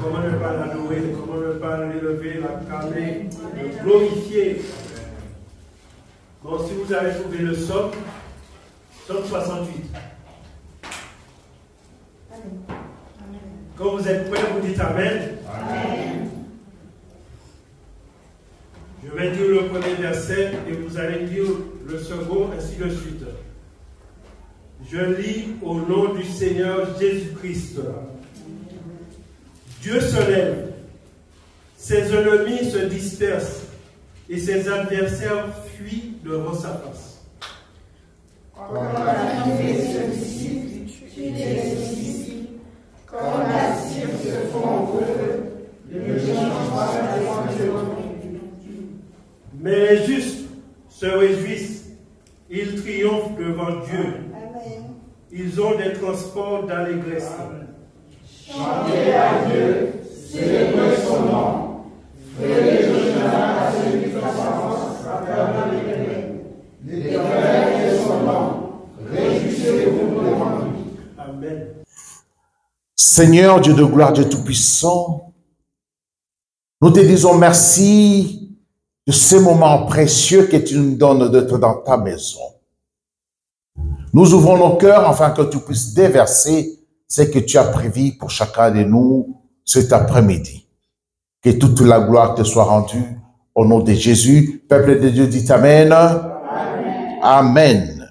Comment ne pas l'adorer, comment ne pas l'élever, l'acclamer, le glorifier. Bon, si vous avez trouvé le psaume 68. Quand vous êtes prêts, vous dites Amen. Amen. Je vais dire le premier verset et vous allez dire le second, ainsi de suite. Je lis au nom du Seigneur Jésus-Christ. Dieu se lève, ses ennemis se dispersent et ses adversaires fuient devant sa face. Quand la fumée se dissipe, tu les ici. Quand la cire se fond au feu, les gens passent devant Dieu. Mais les justes se réjouissent, ils triomphent devant Dieu. Ils ont des transports d'allégresse. Chantez à Dieu, célébrez son nom. Frayez le chemin à celui qui s'avance à travers les ténèbres. L'Éternel est son nom. Réjouissez-vous devant lui. Amen. Seigneur Dieu de gloire, Dieu tout-puissant, nous te disons merci de ces moments précieux que tu nous donnes d'être dans ta maison. Nous ouvrons nos cœurs afin que tu puisses déverser ce que tu as prévu pour chacun de nous cet après-midi. Que toute la gloire te soit rendue au nom de Jésus. Peuple de Dieu dit Amen. Amen. Amen.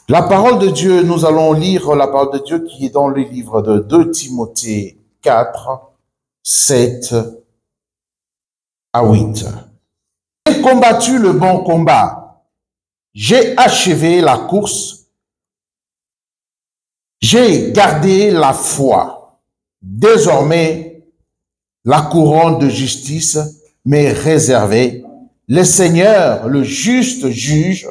La parole de Dieu, nous allons lire la parole de Dieu qui est dans le livre de 2 Timothée 4, 7 à 8. J'ai combattu le bon combat. J'ai achevé la course, j'ai gardé la foi. Désormais, la couronne de justice m'est réservée. Le Seigneur, le juste juge,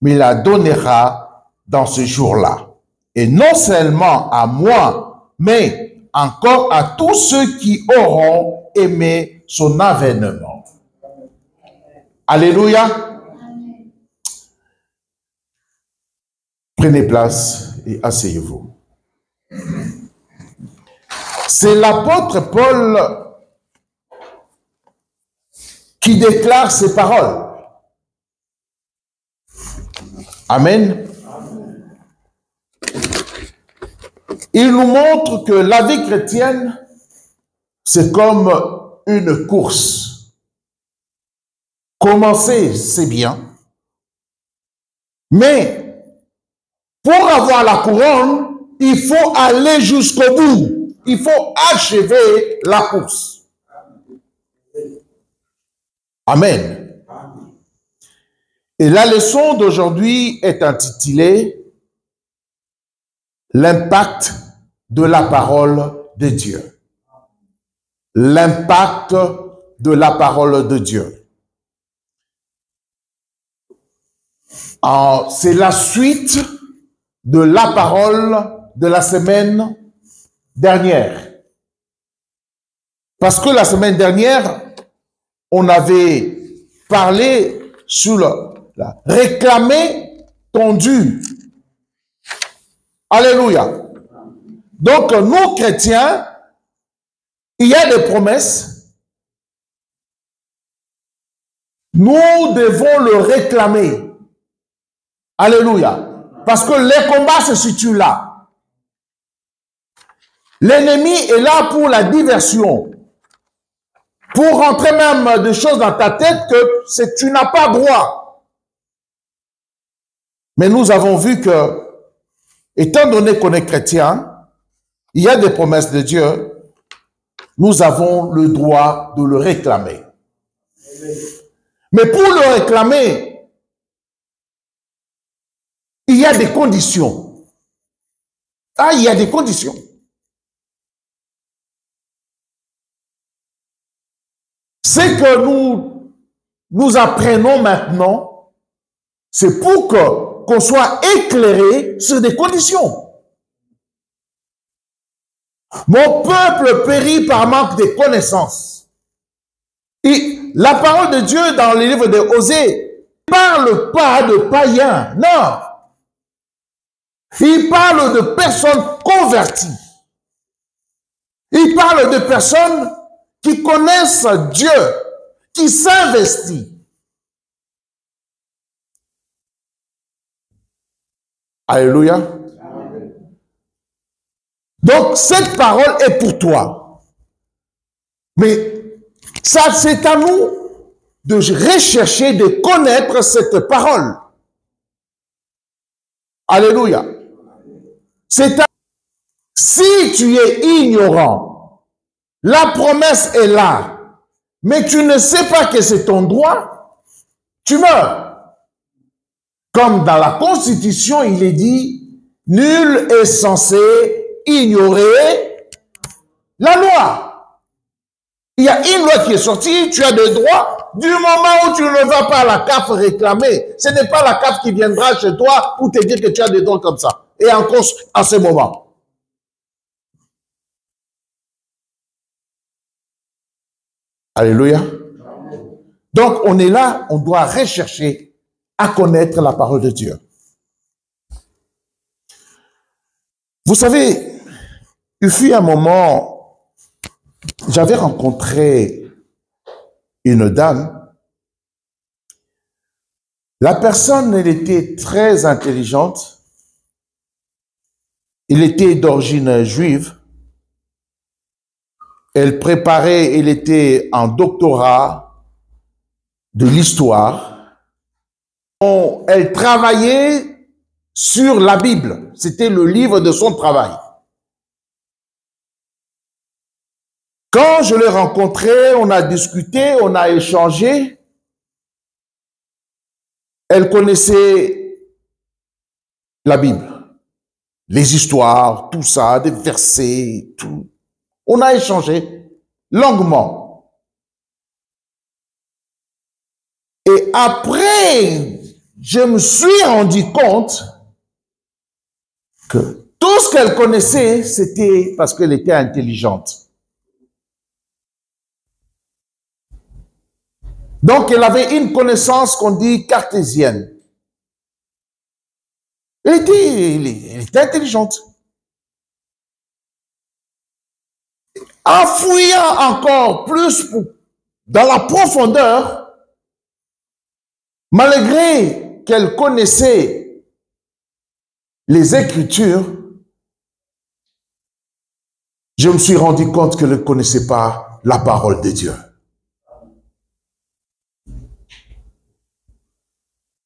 me la donnera dans ce jour-là. Et non seulement à moi, mais encore à tous ceux qui auront aimé son avènement. Alléluia. Prenez place et asseyez-vous. C'est l'apôtre Paul qui déclare ces paroles. Amen. Il nous montre que la vie chrétienne, c'est comme une course. Commencer, c'est bien. Mais pour avoir la couronne, il faut aller jusqu'au bout. Il faut achever la course. Amen. Et la leçon d'aujourd'hui est intitulée « L'impact de la parole de Dieu ». L'impact de la parole de Dieu. C'est la suite de la parole de la semaine dernière. Parce que la semaine dernière, on avait parlé sur la réclamer ton dû. Alléluia. Donc, nous, chrétiens, il y a des promesses. Nous devons le réclamer. Alléluia. Parce que les combats se situent là. L'ennemi est là pour la diversion. Pour rentrer même des choses dans ta tête que tu n'as pas droit. Mais nous avons vu que, étant donné qu'on est chrétien, il y a des promesses de Dieu. Nous avons le droit de le réclamer. Mais pour le réclamer, il y a des conditions. Ah, il y a des conditions. C'est que nous apprenons maintenant, c'est pour qu'on soit éclairé sur des conditions. Mon peuple périt par manque de connaissances. Et la parole de Dieu dans le livre de Osée ne parle pas de païens, non. Il parle de personnes converties. Il parle de personnes qui connaissent Dieu, qui s'investissent. Alléluia. Donc, cette parole est pour toi. Mais ça, c'est à nous de rechercher, de connaître cette parole. Alléluia. C'est à... Si tu es ignorant, la promesse est là, mais tu ne sais pas que c'est ton droit, tu meurs. Comme dans la Constitution, il est dit, nul est censé ignorer la loi. Il y a une loi qui est sortie, tu as des droits. Du moment où tu ne vas pas à la CAF réclamer, ce n'est pas la CAF qui viendra chez toi pour te dire que tu as des droits comme ça. Et encore à ce moment. Alléluia. Donc, on est là, on doit rechercher à connaître la parole de Dieu. Vous savez, il fut un moment, j'avais rencontré une dame. La personne, elle était très intelligente. Elle était d'origine juive. Elle préparait, elle était en doctorat de l'histoire. Elle travaillait sur la Bible. C'était le livre de son travail. Quand je l'ai rencontrée, on a discuté, on a échangé. Elle connaissait la Bible, les histoires, tout ça, des versets, tout. On a échangé longuement. Et après, je me suis rendu compte que tout ce qu'elle connaissait, c'était parce qu'elle était intelligente. Donc, elle avait une connaissance qu'on dit cartésienne. Elle était intelligente. En fouillant encore plus dans la profondeur, malgré qu'elle connaissait les Écritures, je me suis rendu compte qu'elle ne connaissait pas la parole de Dieu.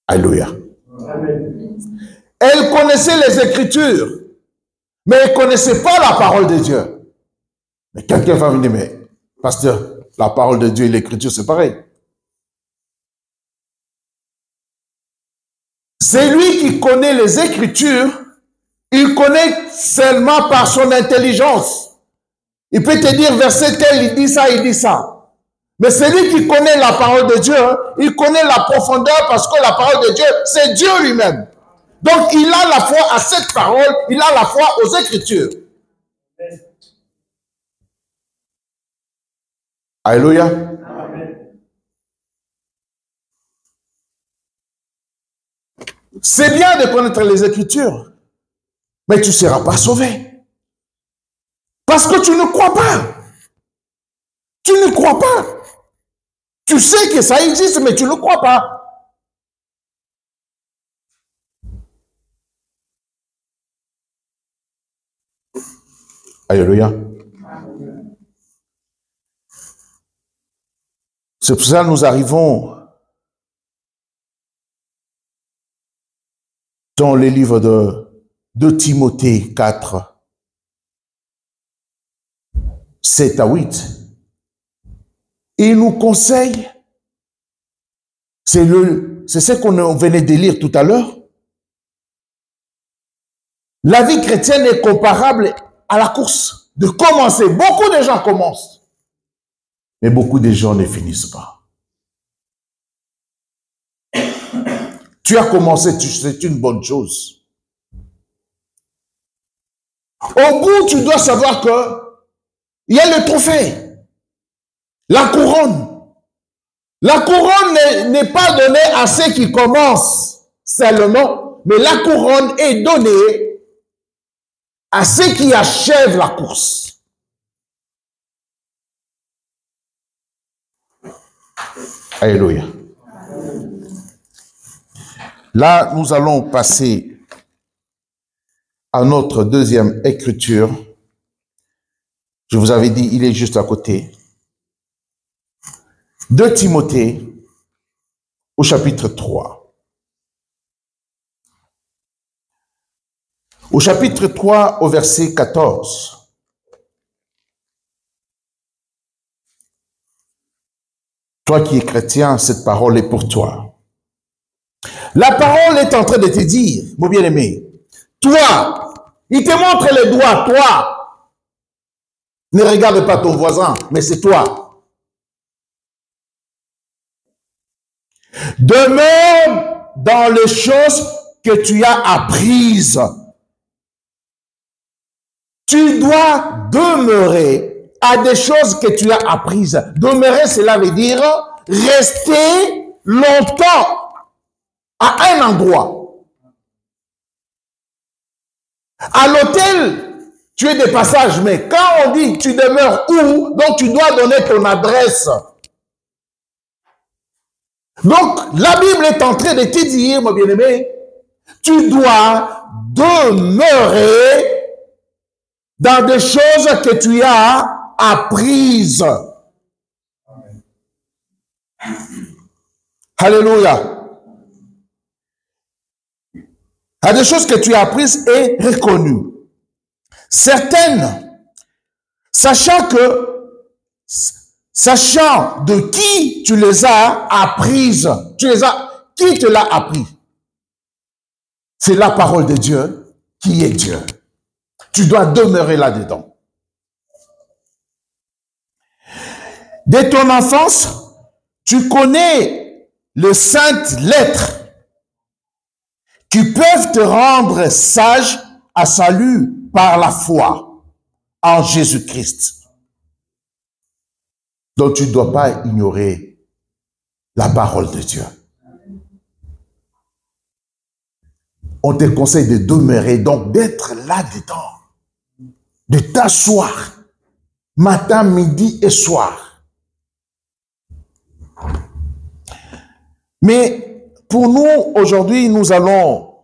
Alléluia. Elle connaissait les Écritures, mais elle ne connaissait pas la parole de Dieu. Mais quelqu'un va venir, mais pasteur, la parole de Dieu et l'Écriture, c'est pareil. C'est lui qui connaît les Écritures, il connaît seulement par son intelligence. Il peut te dire verset tel, il dit ça, il dit ça. Mais celui qui connaît la parole de Dieu, il connaît la profondeur parce que la parole de Dieu, c'est Dieu lui-même. Donc, il a la foi à cette parole, il a la foi aux Écritures. Alléluia. C'est bien de connaître les Écritures, mais tu ne seras pas sauvé. Parce que tu ne crois pas. Tu ne crois pas. Tu sais que ça existe, mais tu ne crois pas. Alléluia. C'est pour ça que nous arrivons dans les livres de Timothée 4, 7 à 8. Et il nous conseille, c'est ce qu'on venait de lire tout à l'heure. La vie chrétienne est comparable à la course. De commencer, beaucoup de gens commencent. Mais beaucoup de gens ne finissent pas. Tu as commencé, c'est une bonne chose. Au bout, tu dois savoir que il y a le trophée, la couronne. La couronne n'est pas donnée à ceux qui commencent seulement, mais la couronne est donnée à ceux qui achèvent la course. Alléluia. Là, nous allons passer à notre deuxième écriture. Je vous avais dit, il est juste à côté. 2 Timothée, au chapitre 3. Au chapitre 3, au verset 14. Toi qui es chrétien, cette parole est pour toi. La parole est en train de te dire, mon bien-aimé, toi, il te montre les doigts, toi. Ne regarde pas ton voisin, mais c'est toi. Demeure dans les choses que tu as apprises. Tu dois demeurer à des choses que tu as apprises. Demeurer, cela veut dire rester longtemps à un endroit. À l'hôtel, tu es de passage, mais quand on dit tu demeures où, donc tu dois donner ton adresse. Donc, la Bible est en train de te dire, mon bien-aimé, tu dois demeurer dans des choses que tu as apprises. Amen. Alléluia. À des choses que tu as apprises et reconnues. Certaines, sachant de qui tu les as apprises, qui te l'a appris? C'est la parole de Dieu qui est Dieu. Tu dois demeurer là-dedans. Dès ton enfance, tu connais les saintes lettres qui peuvent te rendre sage à salut par la foi en Jésus-Christ. Donc tu ne dois pas ignorer la parole de Dieu. On te conseille de demeurer, donc d'être là-dedans, de t'asseoir matin, midi et soir. Mais pour nous, aujourd'hui, nous allons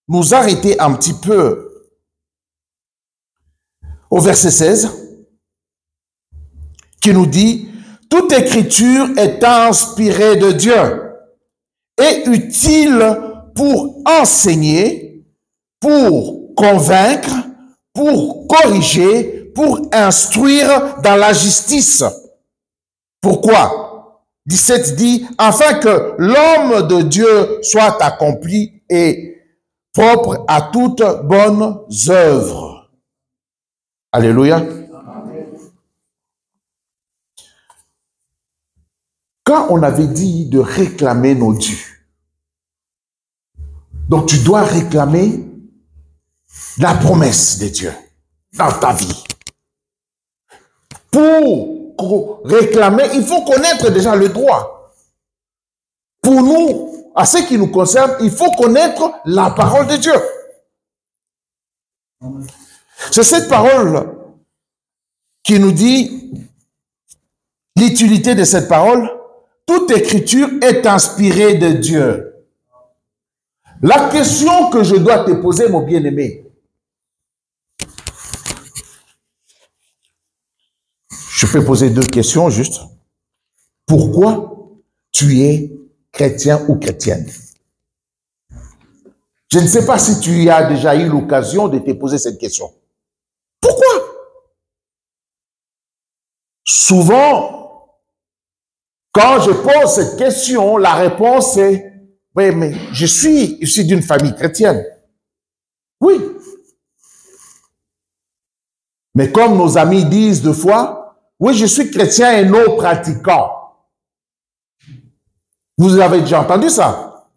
nous arrêter un petit peu au verset 16 qui nous dit « Toute écriture est inspirée de Dieu et utile pour enseigner, pour convaincre, pour corriger, pour instruire dans la justice. » Pourquoi? 17 dit, afin que l'homme de Dieu soit accompli et propre à toutes bonnes œuvres. Alléluia. Amen. Quand on avait dit de réclamer nos dus, donc tu dois réclamer la promesse de Dieu dans ta vie. Pour réclamer, il faut connaître déjà le droit. Pour nous, à ce qui nous concerne, il faut connaître la parole de Dieu. C'est cette parole qui nous dit l'utilité de cette parole. Toute écriture est inspirée de Dieu. La question que je dois te poser, mon bien-aimé, je peux poser 2 questions juste. Pourquoi tu es chrétien ou chrétienne? Je ne sais pas si tu as déjà eu l'occasion de te poser cette question. Pourquoi? Souvent, quand je pose cette question, la réponse est « Oui, mais je suis issu d'une famille chrétienne. » Oui. Mais comme nos amis disent deux fois, oui, je suis chrétien et non pratiquant. Vous avez déjà entendu ça?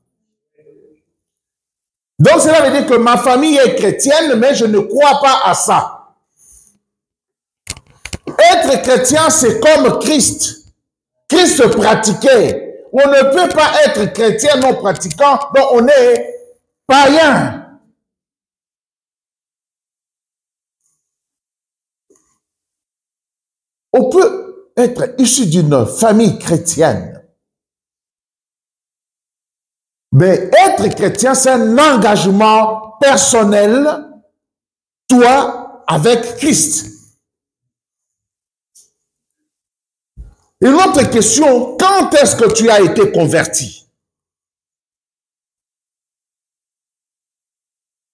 Donc, cela veut dire que ma famille est chrétienne, mais je ne crois pas à ça. Être chrétien, c'est comme Christ. Christ pratiquait. On ne peut pas être chrétien non pratiquant, donc on est païen. On peut être issu d'une famille chrétienne Mais être chrétien, c'est un engagement personnel, toi, avec Christ. Une autre question, quand est-ce que tu as été converti?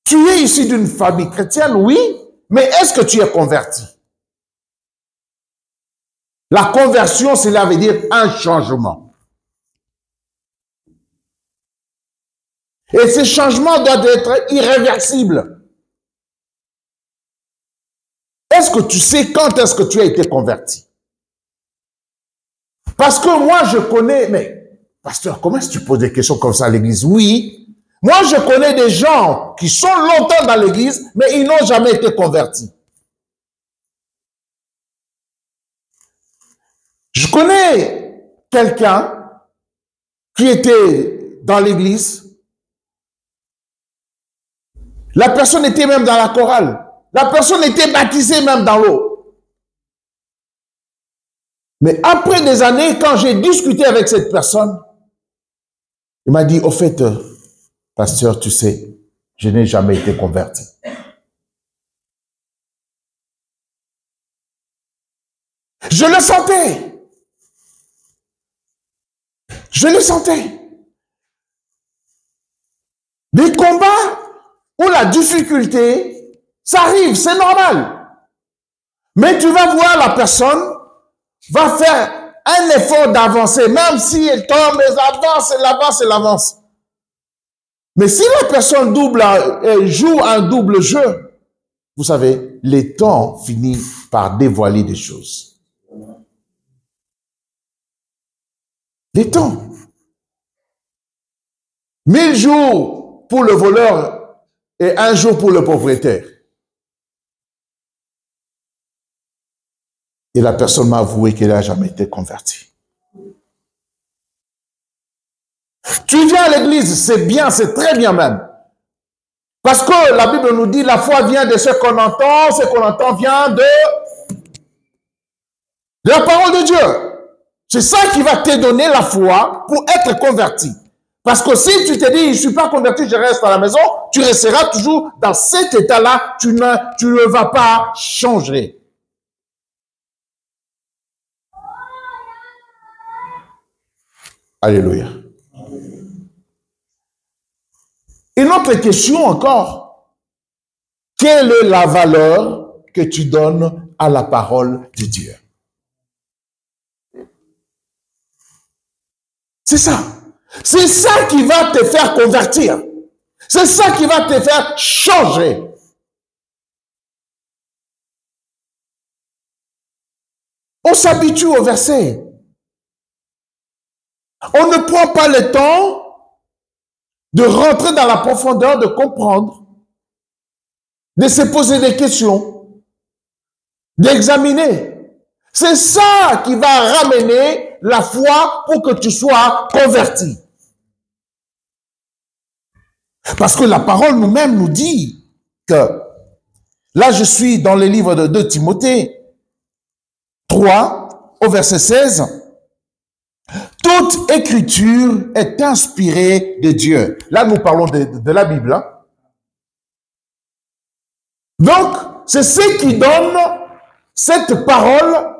Tu es issu d'une famille chrétienne, oui, mais est-ce que tu es converti? La conversion, cela veut dire un changement. Et ce changement doit être irréversible. Est-ce que tu sais quand est-ce que tu as été converti? Parce que moi, je connais... Mais, pasteur, comment est-ce que tu poses des questions comme ça à l'église? Oui. Moi, je connais des gens qui sont longtemps dans l'église, mais ils n'ont jamais été convertis. Je connais quelqu'un qui était dans l'église. La personne était même dans la chorale. La personne était baptisée même dans l'eau. Mais après des années, quand j'ai discuté avec cette personne, il m'a dit, au fait, pasteur, tu sais, je n'ai jamais été converti. Je le sentais. Je le sentais. Des combats où la difficulté, ça arrive, c'est normal. Mais tu vas voir la personne va faire un effort d'avancer, même si elle tombe, elle avance, elle avance, elle avance. Mais si la personne joue un double jeu, vous savez, les temps finissent par dévoiler des choses. Les temps. 1000 jours pour le voleur et 1 jour pour le propriétaire. Et la personne m'a avoué qu'elle n'a jamais été convertie. Tu viens à l'église, c'est bien, c'est très bien même. Parce que la Bible nous dit, la foi vient de ce qu'on entend vient de la parole de Dieu. C'est ça qui va te donner la foi pour être converti. Parce que si tu te dis, je ne suis pas converti, je reste à la maison, tu resteras toujours dans cet état-là, tu ne vas pas changer. Alléluia. Une autre question encore. Quelle est la valeur que tu donnes à la parole de Dieu? C'est ça. C'est ça qui va te faire convertir. C'est ça qui va te faire changer. On s'habitue au verset. On ne prend pas le temps de rentrer dans la profondeur, de comprendre, de se poser des questions, d'examiner. C'est ça qui va ramener la foi pour que tu sois converti. Parce que la parole nous-mêmes nous dit que, là je suis dans le livre de 2 Timothée 3, au verset 16, toute écriture est inspirée de Dieu. Là nous parlons de la Bible. Hein? Donc, c'est ce qui donne cette parole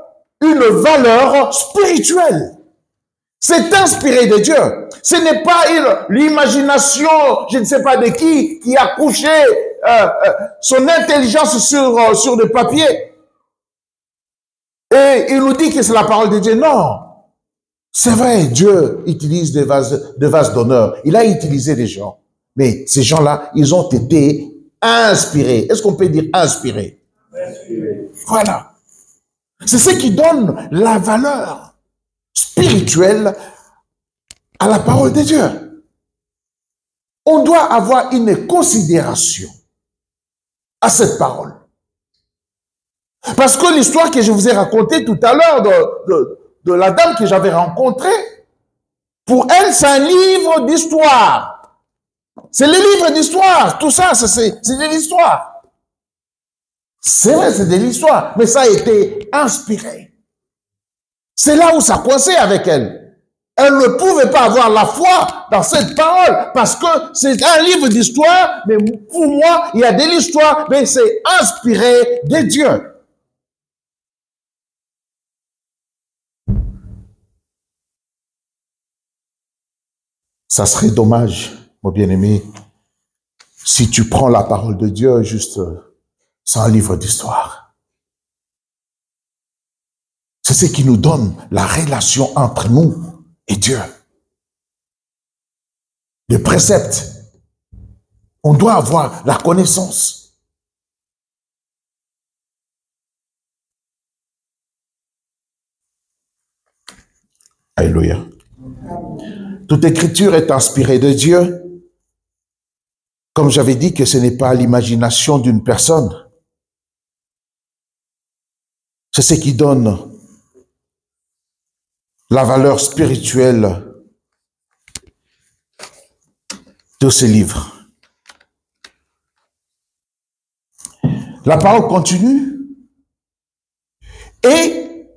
une valeur spirituelle. C'est inspiré de Dieu. Ce n'est pas l'imagination, je ne sais pas de qui a couché son intelligence sur le papier. Et il nous dit que c'est la parole de Dieu. Non. C'est vrai, Dieu utilise des vases d'honneur. Il a utilisé des gens. Mais ces gens-là, ils ont été inspirés. Est-ce qu'on peut dire inspirés? Voilà. C'est ce qui donne la valeur spirituelle à la parole de Dieu. On doit avoir une considération à cette parole. Parce que l'histoire que je vous ai racontée tout à l'heure de la dame que j'avais rencontrée, pour elle, c'est un livre d'histoire. C'est le livre d'histoire. Tout ça, c'est de l'histoire. C'est vrai, c'est de l'histoire, mais ça a été inspiré. C'est là où ça coincait avec elle. Elle ne pouvait pas avoir la foi dans cette parole parce que c'est un livre d'histoire, mais pour moi, il y a de l'histoire, mais c'est inspiré de Dieu. Ça serait dommage, mon bien-aimé, si tu prends la parole de Dieu juste sans un livre d'histoire. C'est ce qui nous donne la relation entre nous et Dieu. Les préceptes. On doit avoir la connaissance. Alléluia. Toute écriture est inspirée de Dieu. Comme j'avais dit que ce n'est pas l'imagination d'une personne. C'est ce qui donne la valeur spirituelle de ce livre. La parole continue. Et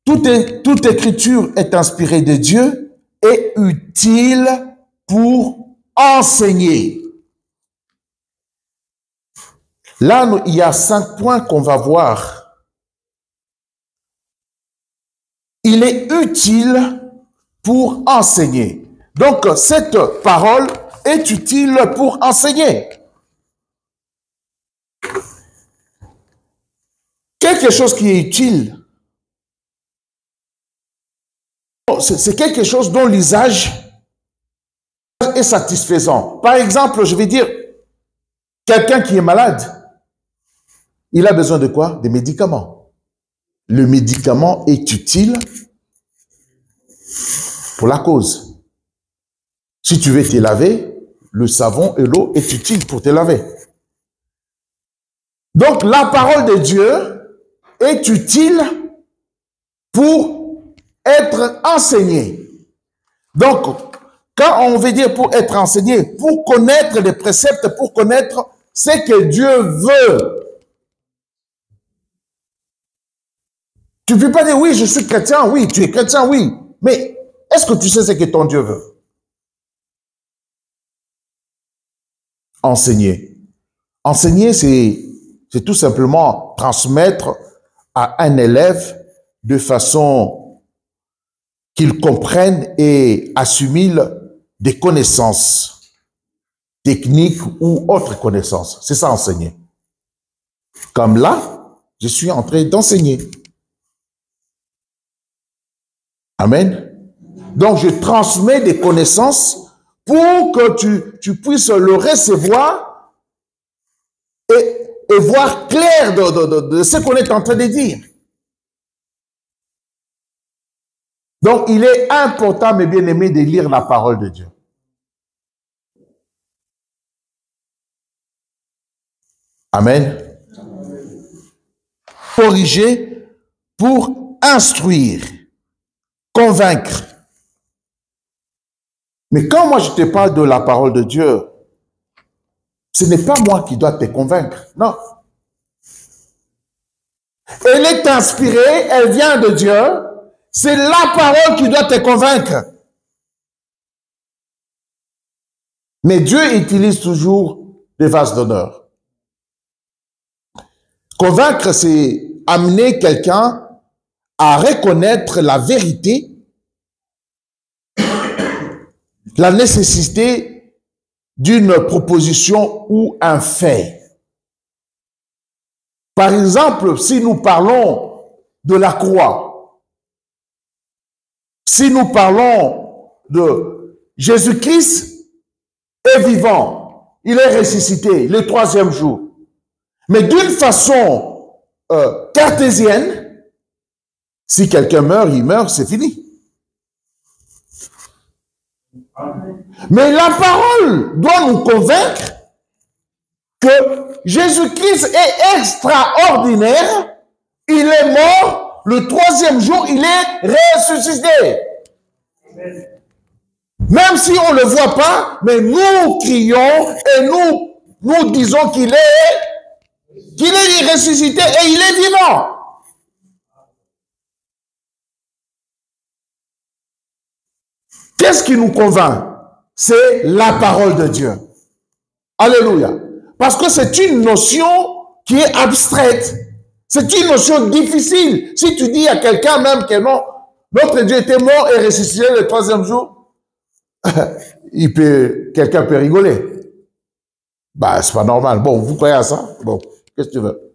toute écriture est inspirée de Dieu et utile pour enseigner. Là, il y a 5 points qu'on va voir. Il est utile pour enseigner. Donc, cette parole est utile pour enseigner. Quelque chose qui est utile, c'est quelque chose dont l'usage est satisfaisant. Par exemple, je vais dire, quelqu'un qui est malade, il a besoin de quoi? Des médicaments. Le médicament est utile pour la cause. Si tu veux te laver, le savon et l'eau est utile pour te laver. Donc, la parole de Dieu est utile pour être enseignée. Donc, quand on veut dire pour être enseigné, pour connaître les préceptes, pour connaître ce que Dieu veut. Tu ne peux pas dire, oui, je suis chrétien, oui, tu es chrétien, oui. Mais est-ce que tu sais ce que ton Dieu veut? Enseigner. Enseigner, c'est tout simplement transmettre à un élève de façon qu'il comprenne et assimile des connaissances techniques ou autres connaissances. C'est ça, enseigner. Comme là, je suis en train d'enseigner. Amen. Donc, je transmets des connaissances pour que tu puisses le recevoir et voir clair de ce qu'on est en train de dire. Donc, il est important, mes bien-aimés, de lire la parole de Dieu. Amen. Corriger pour instruire. Convaincre. Mais quand moi je te parle de la parole de Dieu, ce n'est pas moi qui dois te convaincre, non. Elle est inspirée, elle vient de Dieu, c'est la parole qui doit te convaincre. Mais Dieu utilise toujours des vases d'honneur. Convaincre, c'est amener quelqu'un à reconnaître la vérité, la nécessité d'une proposition ou un fait. Par exemple, si nous parlons de la croix, si nous parlons de Jésus-Christ est vivant, il est ressuscité le 3e jour, mais d'une façon cartésienne, si quelqu'un meurt, il meurt, c'est fini. Mais la parole doit nous convaincre que Jésus-Christ est extraordinaire. Il est mort, le 3e jour, il est ressuscité. Même si on ne le voit pas, mais nous crions et nous disons qu'il est ressuscité et il est vivant. Qu'est-ce qui nous convainc? C'est la parole de Dieu. Alléluia. Parce que c'est une notion qui est abstraite. C'est une notion difficile. Si tu dis à quelqu'un même que non, notre Dieu était mort et ressuscité le 3e jour, quelqu'un peut rigoler. Bah, c'est pas normal. Bon, vous croyez à ça? Bon, qu'est-ce que tu veux?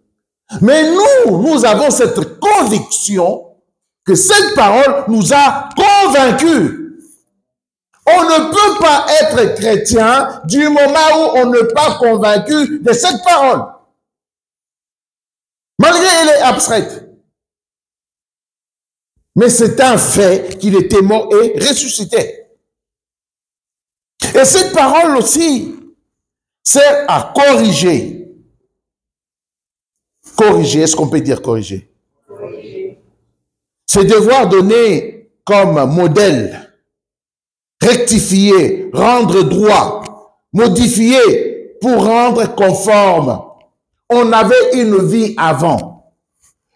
Mais nous avons cette conviction que cette parole nous a convaincus. On ne peut pas être chrétien du moment où on n'est pas convaincu de cette parole. Malgré elle est abstraite. Mais c'est un fait qu'il était mort et ressuscité. Et cette parole aussi sert à corriger. Corriger, est-ce qu'on peut dire corriger? C'est devoir donner comme modèle, rectifier, rendre droit, modifier pour rendre conforme. On avait une vie avant.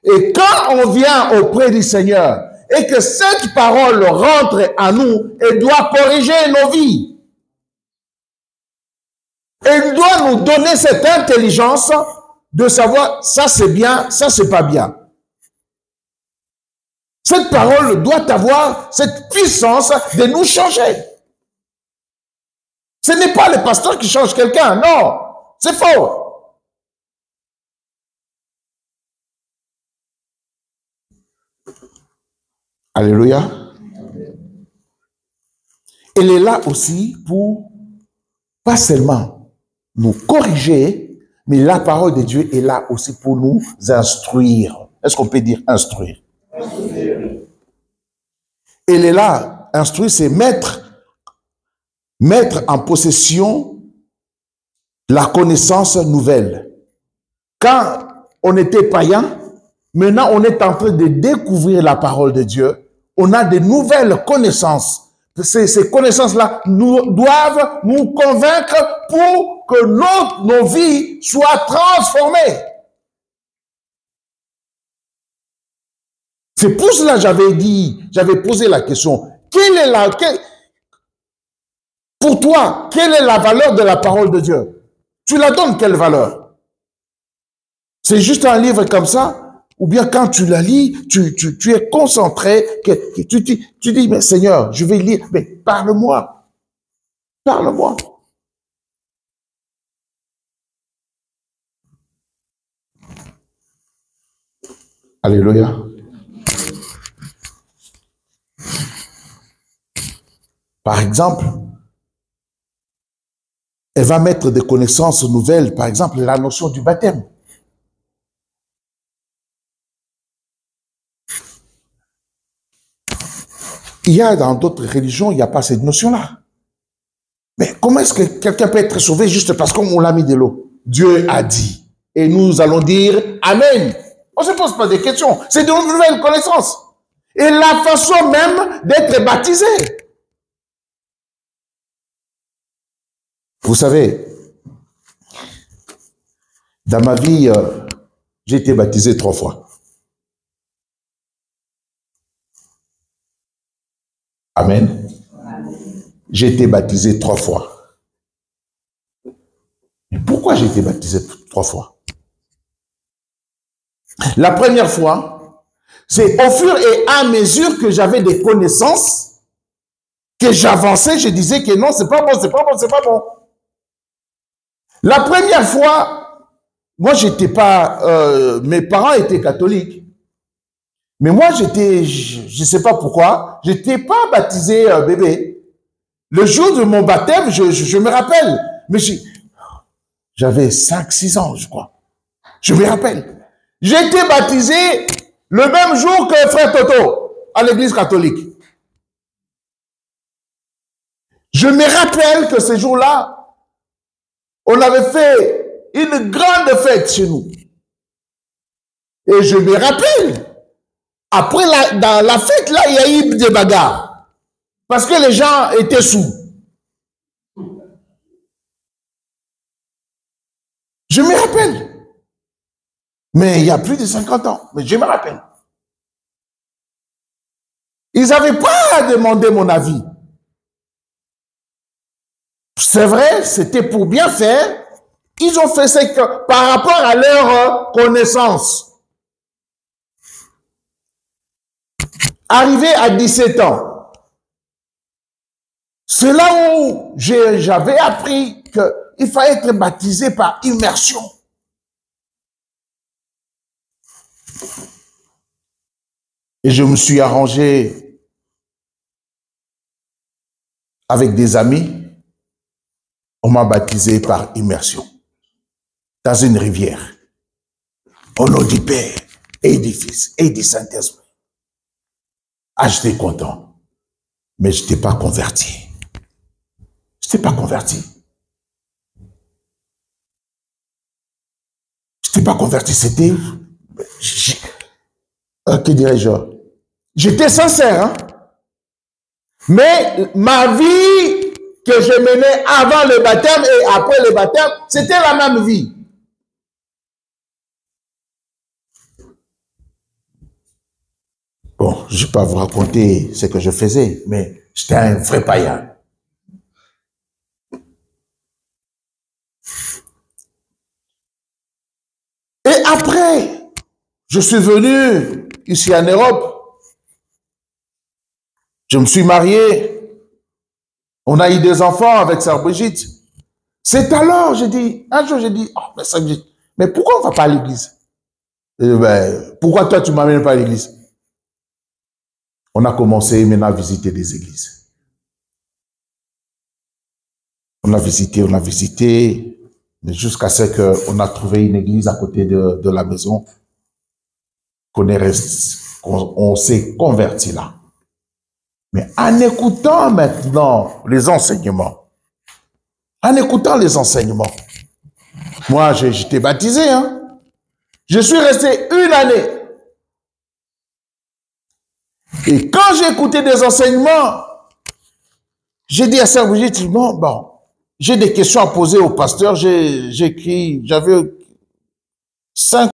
Et quand on vient auprès du Seigneur et que cette parole rentre à nous, elle doit corriger nos vies. Elle doit nous donner cette intelligence de savoir ça c'est bien, ça c'est pas bien. Cette parole doit avoir cette puissance de nous changer. Ce n'est pas le pasteur qui change quelqu'un, non, c'est faux. Alléluia. Elle est là aussi pour, pas seulement nous corriger, mais la parole de Dieu est là aussi pour nous instruire. Est-ce qu'on peut dire instruire? Elle est là, instruire, c'est mettre en possession la connaissance nouvelle. Quand on était païen, maintenant on est en train de découvrir la parole de Dieu. On a de nouvelles connaissances. Ces connaissances-là doivent nous convaincre pour que nos vies soient transformées. C'est pour cela que j'avais posé la question. Pour toi, quelle est la valeur de la parole de Dieu? Tu la donnes quelle valeur? C'est juste un livre comme ça? Ou bien quand tu la lis, tu es concentré, tu dis, mais Seigneur, je vais lire, mais parle-moi. Parle-moi. Alléluia. Par exemple, elle va mettre des connaissances nouvelles, par exemple, la notion du baptême. Il y a dans d'autres religions, il n'y a pas cette notion-là. Mais comment est-ce que quelqu'un peut être sauvé juste parce qu'on l'a mis de l'eau? Dieu a dit. Et nous allons dire Amen. On ne se pose pas des questions. C'est de nouvelles connaissances. Et la façon même d'être baptisé. Vous savez, dans ma vie, j'ai été baptisé 3 fois. Amen. J'ai été baptisé 3 fois. Mais pourquoi j'ai été baptisé 3 fois? La première fois, c'est au fur et à mesure que j'avais des connaissances, que j'avançais, je disais que non, c'est pas bon, c'est pas bon, c'est pas bon. La première fois, moi, j'étais pas, mes parents étaient catholiques. Mais moi, je sais pas pourquoi, j'étais pas baptisé bébé. Le jour de mon baptême, je me rappelle, mais j'avais 5-6 ans, je crois. Je me rappelle. J'ai été baptisé le même jour que frère Toto, à l'église catholique. Je me rappelle que ce jour-là, on avait fait une grande fête chez nous. Et je me rappelle, après, dans la fête, là, il y a eu des bagarres. Parce que les gens étaient sous. Je me rappelle. Mais il y a plus de 50 ans. Mais je me rappelle. Ils n'avaient pas demandé mon avis. C'est vrai, c'était pour bien faire. Ils ont fait ça par rapport à leur connaissance. Arrivé à 17 ans, c'est là où j'avais appris qu'il fallait être baptisé par immersion. Et je me suis arrangé avec des amis. On m'a baptisé par immersion dans une rivière. Au nom du Père et du Fils et du Saint-Esprit. Ah, j'étais content. Mais je n'étais pas converti. Je n'étais pas converti. Je n'étais pas converti. C'était... que dirais-je? J'étais sincère, hein? Mais ma vie que je menais avant le baptême et après le baptême, c'était la même vie. Bon, je ne vais pas vous raconter ce que je faisais, mais j'étais un vrai païen. Et après, je suis venu ici en Europe. Je me suis marié. On a eu des enfants avec Sœur Brigitte. C'est alors, un jour, j'ai dit, oh, mais Sœur Brigitte, mais pourquoi on ne va pas à l'église? Pourquoi toi, tu ne m'amènes pas à l'église? On a commencé maintenant à visiter des églises. On a visité, jusqu'à ce qu'on a trouvé une église à côté de la maison, on s'est converti là. Mais en écoutant maintenant les enseignements, moi, j'étais baptisé, hein. Je suis resté 1 année. Et quand j'ai écouté des enseignements, j'ai dit à Sœur Brigitte, bon, j'ai des questions à poser au pasteur. J'avais 5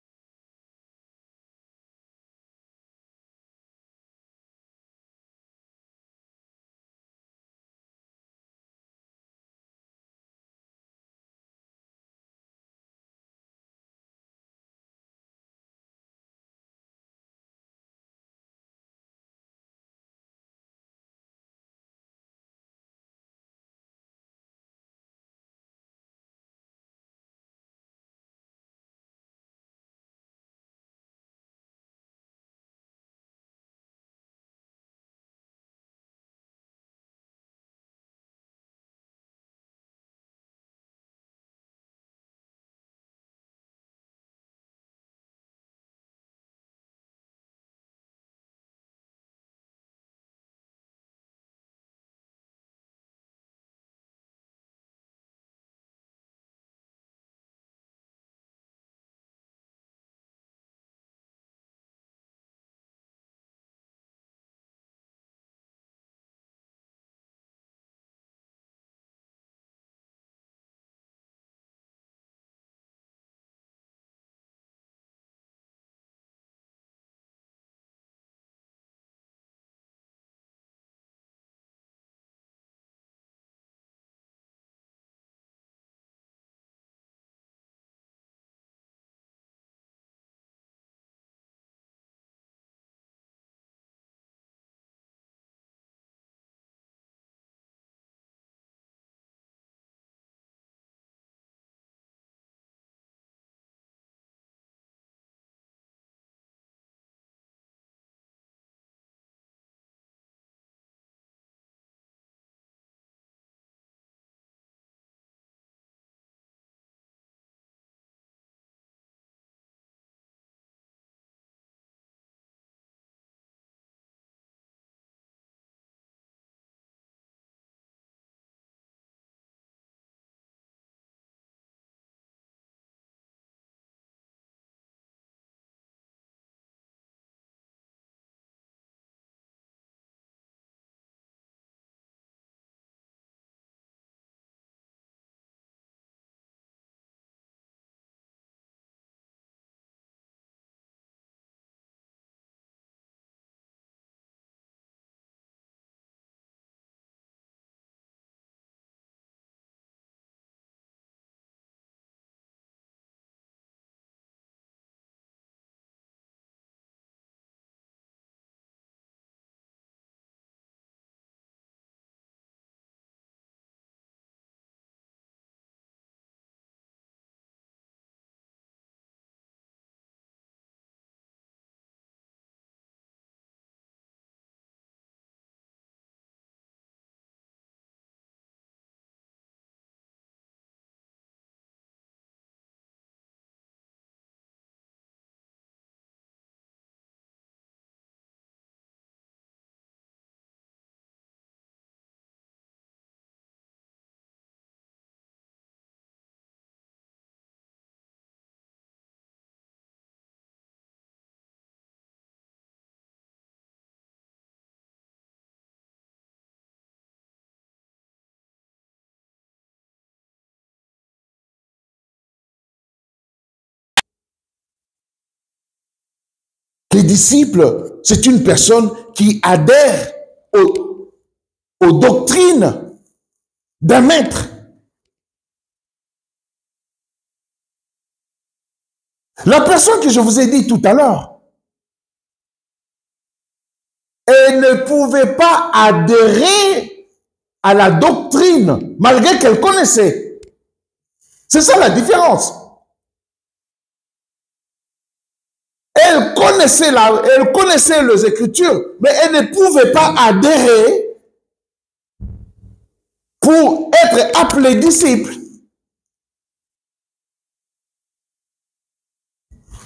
disciple, c'est une personne qui adhère aux doctrines d'un maître. La personne que je vous ai dit tout à l'heure, elle ne pouvait pas adhérer à la doctrine, malgré qu'elle connaissait. C'est ça la différence. Elle connaissait les Écritures, mais elle ne pouvait pas adhérer pour être appelée disciple.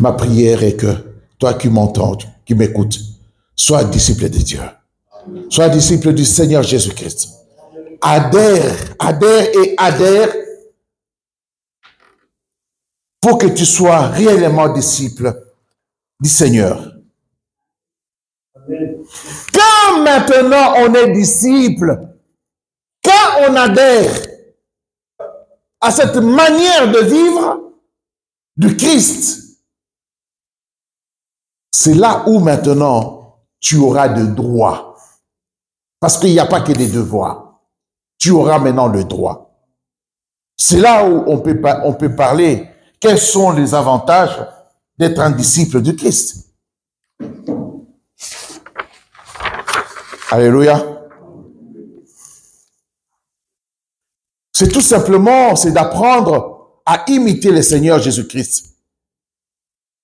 Ma prière est que toi qui m'entends, qui m'écoutes, sois disciple de Dieu. Sois disciple du Seigneur Jésus-Christ. Adhère pour que tu sois réellement disciple du Seigneur. Quand maintenant on est disciple, quand on adhère à cette manière de vivre du Christ, c'est là où maintenant tu auras de droits. Parce qu'il n'y a pas que des devoirs. Tu auras maintenant le droit. C'est là où on peut parler quels sont les avantages d'être un disciple de Christ. Alléluia. C'est tout simplement, c'est d'apprendre à imiter le Seigneur Jésus-Christ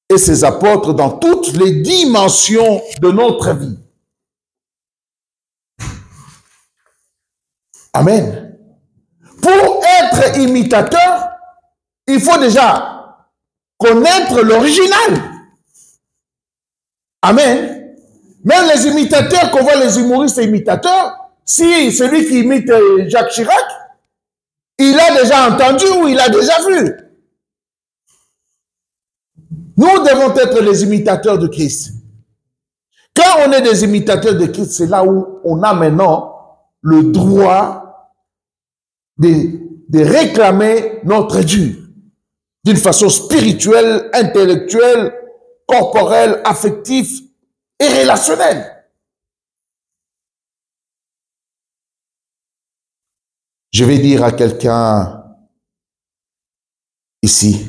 et ses apôtres dans toutes les dimensions de notre vie. Amen. Pour être imitateur, il faut déjà connaître l'original. Amen. Même les imitateurs, qu'on voit les humoristes et imitateurs, si celui qui imite Jacques Chirac, il a déjà entendu ou il a déjà vu. Nous devons être les imitateurs de Christ. Quand on est des imitateurs de Christ, c'est là où on a maintenant le droit de réclamer notre dû d'une façon spirituelle, intellectuelle, corporelle, affective et relationnelle. Je vais dire à quelqu'un ici,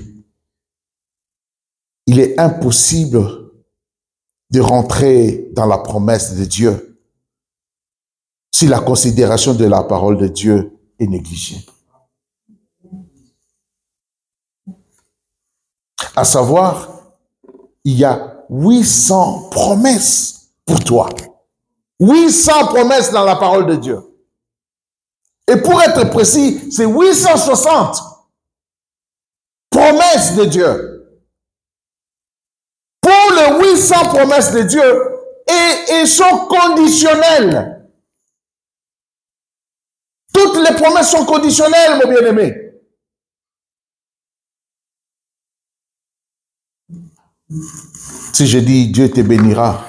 il est impossible de rentrer dans la promesse de Dieu si la considération de la parole de Dieu est négligée. À savoir, il y a 800 promesses pour toi. 800 promesses dans la parole de Dieu. Et pour être précis, c'est 860 promesses de Dieu. Pour les 800 promesses de Dieu, elles sont conditionnelles. Toutes les promesses sont conditionnelles, mon bien-aimé. Si je dis Dieu te bénira,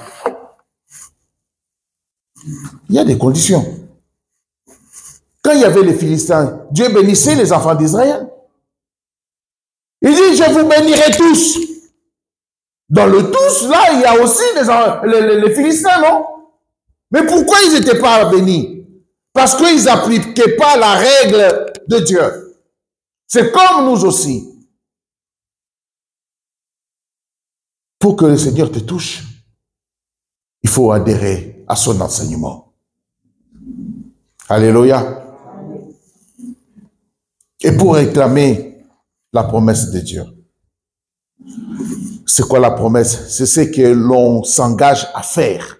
il y a des conditions. Quand il y avait les Philistins, Dieu bénissait les enfants d'Israël. Il dit, je vous bénirai tous. Dans le tous, là, il y a aussi les Philistins, non? Mais pourquoi ils n'étaient pas bénis? Parce qu'ils n'appliquaient pas la règle de Dieu. C'est comme nous aussi. Pour que le Seigneur te touche, il faut adhérer à son enseignement. Alléluia. Et pour réclamer la promesse de Dieu. C'est quoi la promesse? C'est ce que l'on s'engage à faire.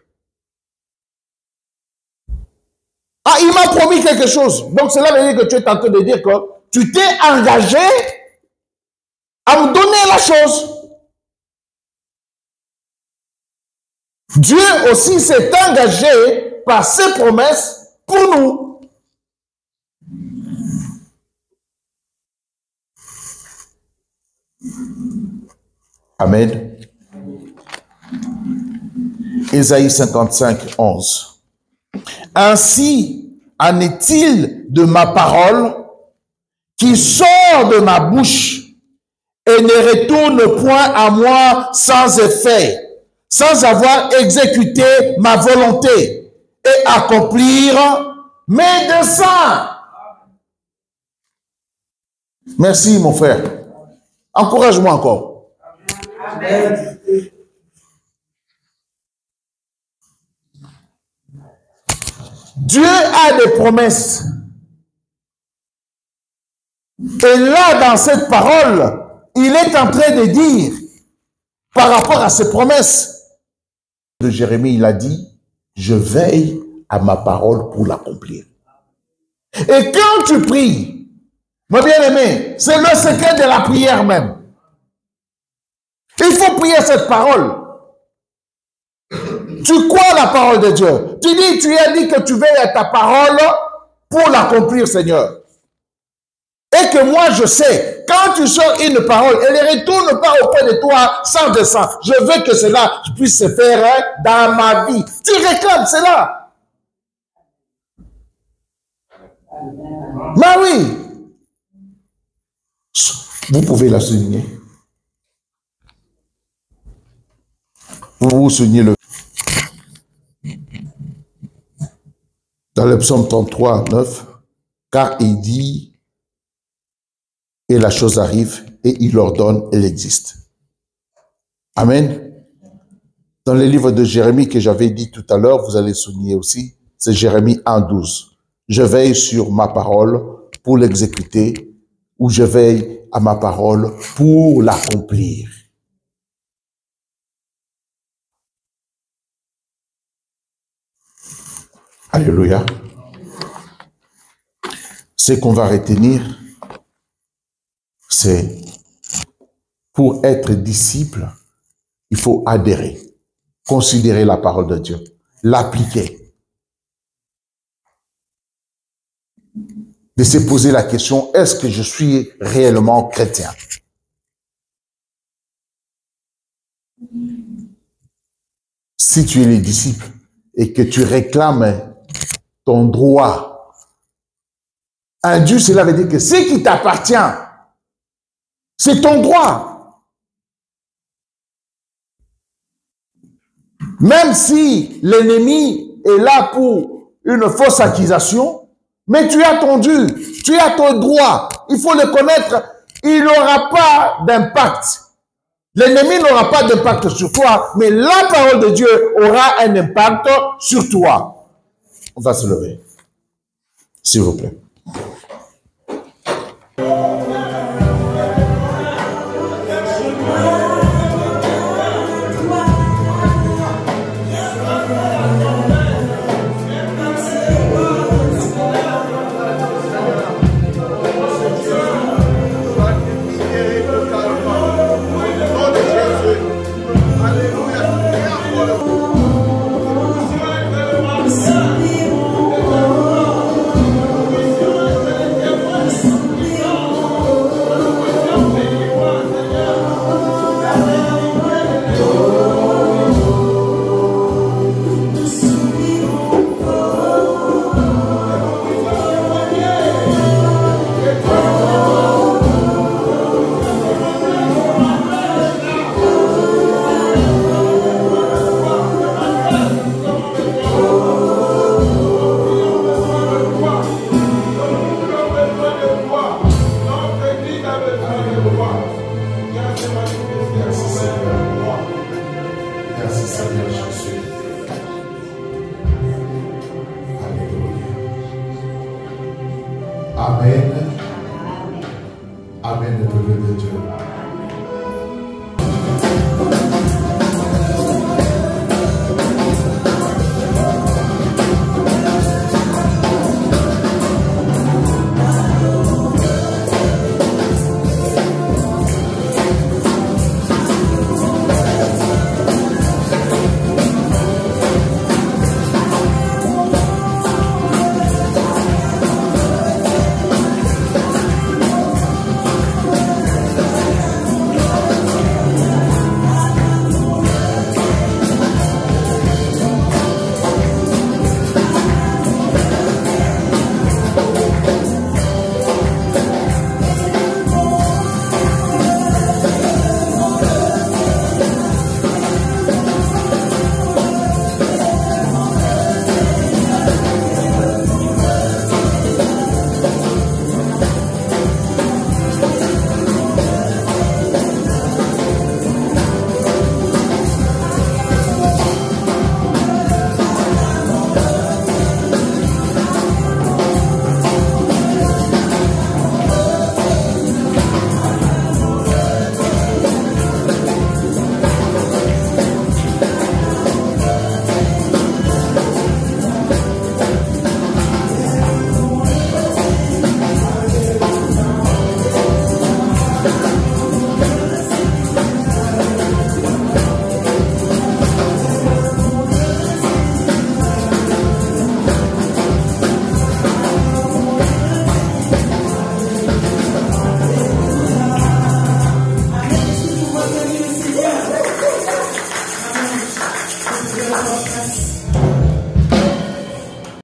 Ah, il m'a promis quelque chose. Donc cela veut dire que tu es en train de dire que tu t'es engagé à me donner la chose. Dieu aussi s'est engagé par ses promesses pour nous. Amen. Ésaïe 55, 11. Ainsi en est-il de ma parole qui sort de ma bouche et ne retourne point à moi sans effet, sans avoir exécuté ma volonté et accomplir mes desseins. Merci, mon frère. Encourage-moi encore. Amen. Dieu a des promesses. Et là, dans cette parole, il est en train de dire, par rapport à ses promesses, de Jérémie, il a dit, je veille à ma parole pour l'accomplir. Et quand tu pries, mon bien-aimé, c'est le secret de la prière même. Il faut prier cette parole. Tu crois la parole de Dieu. Tu as dit que tu veilles à ta parole pour l'accomplir, Seigneur. Et que moi, je sais, quand tu sors une parole, elle ne retourne pas auprès de toi sans dessein. Je veux que cela puisse se faire dans ma vie. Tu réclames cela. Mais oui. Vous pouvez la souligner. Vous soulignez le. Dans le psaume 33, 9, car il dit, et la chose arrive, et il ordonne, elle existe. Amen. Dans le livre de Jérémie que j'avais dit tout à l'heure, vous allez souligner aussi, c'est Jérémie 1, 12. Je veille sur ma parole pour l'exécuter, ou je veille à ma parole pour l'accomplir. Alléluia. Ce qu'on va retenir, c'est pour être disciple, il faut adhérer, considérer la parole de Dieu, l'appliquer. De se poser la question, est-ce que je suis réellement chrétien? Si tu es le disciple et que tu réclames ton droit, un Dieu, cela veut dire que ce qui t'appartient, c'est ton droit. Même si l'ennemi est là pour une fausse accusation, mais tu as ton dû, tu as ton droit. Il faut le connaître. Il n'aura pas d'impact. L'ennemi n'aura pas d'impact sur toi, mais la parole de Dieu aura un impact sur toi. On va se lever. S'il vous plaît. Amen. Amen, le peuple de Dieu.